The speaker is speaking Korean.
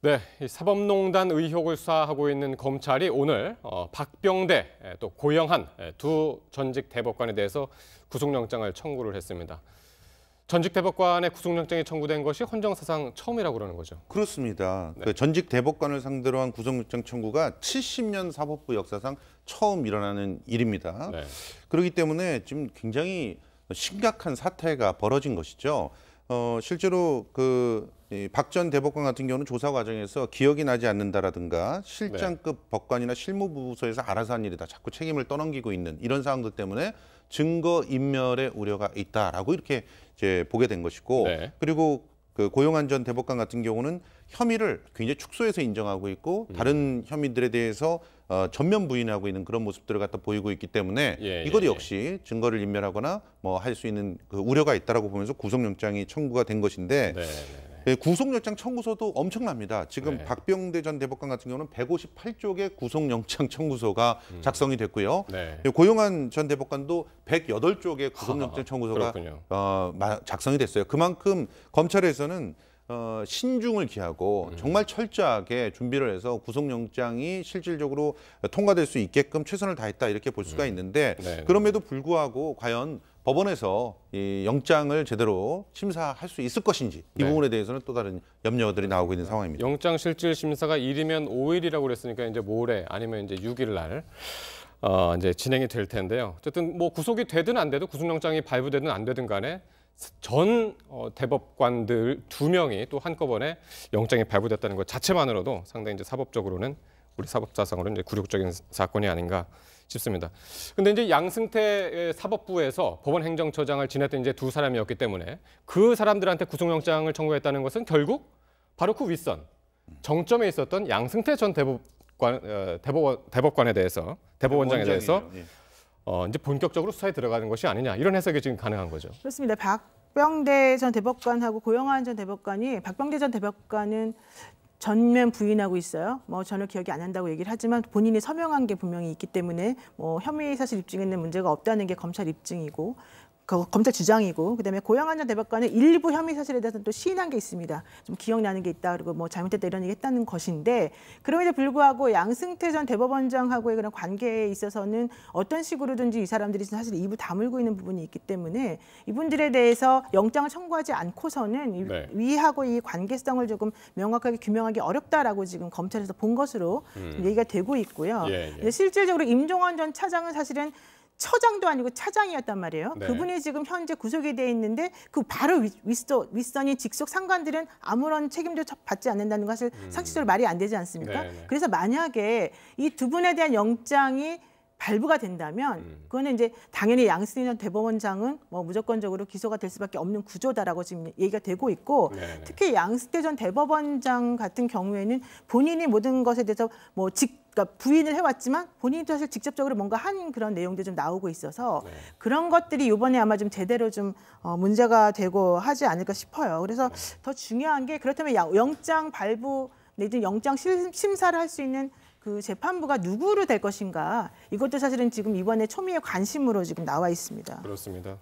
네, 이 사법농단 의혹을 수사하고 있는 검찰이 오늘 박병대 또 고영한 두 전직 대법관에 대해서 구속영장을 청구를 했습니다. 전직 대법관의 구속영장이 청구된 것이 헌정사상 처음이라고 그러는 거죠. 그렇습니다. 네. 그 전직 대법관을 상대로 한 구속영장 청구가 70년 사법부 역사상 처음 일어나는 일입니다. 네. 그렇기 때문에 지금 굉장히 심각한 사태가 벌어진 것이죠. 실제로 박 전 대법관 같은 경우는 조사 과정에서 기억이 나지 않는다라든가 실장급 법관이나 실무부서에서 알아서 한 일이다. 자꾸 책임을 떠넘기고 있는 이런 상황들 때문에 증거 인멸의 우려가 있다라고 이렇게 이제 보게 된 것이고, 네. 그리고 그 고영한 전 대법관 같은 경우는 혐의를 굉장히 축소해서 인정하고 있고 다른 혐의들에 대해서 전면 부인하고 있는 그런 모습들을 갖다 보이고 있기 때문에 이것 역시 증거를 인멸하거나 뭐 할 수 있는 그 우려가 있다라고 보면서 구속영장이 청구가 된 것인데, 구속영장 청구서도 엄청납니다. 지금 박병대 전 대법관 같은 경우는 158쪽의 구속영장 청구서가 작성이 됐고요. 고영한 전 대법관도 108쪽의 구속영장 청구서가 작성이 됐어요. 그만큼 검찰에서는 신중을 기하고 정말 철저하게 준비를 해서 구속영장이 실질적으로 통과될 수 있게끔 최선을 다했다 이렇게 볼 수가 있는데, 그럼에도 불구하고 과연 법원에서 이 영장을 제대로 심사할 수 있을 것인지 이 부분에 대해서는 또 다른 염려들이 나오고 있는 상황입니다. 영장 실질 심사가 1이면 5일이라고 그랬으니까 이제 모레 아니면 이제 6일 날 이제 진행이 될 텐데요. 어쨌든 뭐 구속이 되든 안 되든 구속영장이 발부되든 안 되든 간에 전 대법관들 2명이 또 한꺼번에 영장이 발부됐다는 것 자체만으로도 상당히 이제 사법적으로는 우리 사법사상으로는 이제 굴욕적인 사건이 아닌가 싶습니다. 근데 이제 양승태 사법부에서 법원 행정처장을 지냈던 이제 두 사람이었기 때문에 그 사람들한테 구속영장을 청구했다는 것은 결국 바로 그 윗선 정점에 있었던 양승태 전 대법관에 대해서 대법원장에 대해서 이제 본격적으로 수사에 들어가는 것이 아니냐 이런 해석이 지금 가능한 거죠. 그렇습니다. 박병대 전 대법관하고 고영한 전 대법관이 박병대 전 대법관은 전면 부인하고 있어요. 뭐 전혀 기억이 안 난다고 얘기를 하지만 본인이 서명한 게 분명히 있기 때문에 뭐 혐의 사실 입증에는 문제가 없다는 게 검찰 입증이고 검찰 주장이고, 그다음에 고영한 전 대법관은 일부 혐의 사실에 대해서는 또 시인한 게 있습니다. 좀 기억나는 게 있다, 그리고 뭐 잘못됐다 이런 얘기 했다는 것인데, 그럼에도 불구하고 양승태 전 대법원장하고의 그런 관계에 있어서는 어떤 식으로든지 이 사람들이 사실 입을 다물고 있는 부분이 있기 때문에 이분들에 대해서 영장을 청구하지 않고서는 위하고 이 관계성을 조금 명확하게 규명하기 어렵다라고 지금 검찰에서 본 것으로 얘기가 되고 있고요. 실질적으로 임종원 전 차장은 사실은 처장도 아니고 차장이었단 말이에요. 그분이 지금 현재 구속이 돼 있는데 그 바로 윗선이 직속 상관들은 아무런 책임도 받지 않는다는 것을 상식적으로 말이 안 되지 않습니까? 그래서 만약에 이 두 분에 대한 영장이 발부가 된다면 그거는 이제 당연히 양승태 전 대법원장은 뭐 무조건적으로 기소가 될 수밖에 없는 구조다라고 지금 얘기가 되고 있고, 특히 양승태 전 대법원장 같은 경우에는 본인이 모든 것에 대해서 뭐 그러니까 부인을 해왔지만 본인도 사실 직접적으로 뭔가 한 그런 내용도 좀 나오고 있어서 그런 것들이 이번에 아마 좀 제대로 좀 문제가 되고 하지 않을까 싶어요. 그래서 더 중요한 게, 그렇다면 영장 발부 내지 영장 심사를 할 수 있는 그 재판부가 누구로 될 것인가, 이것도 사실은 지금 이번에 초미의 관심으로 지금 나와 있습니다. 그렇습니다.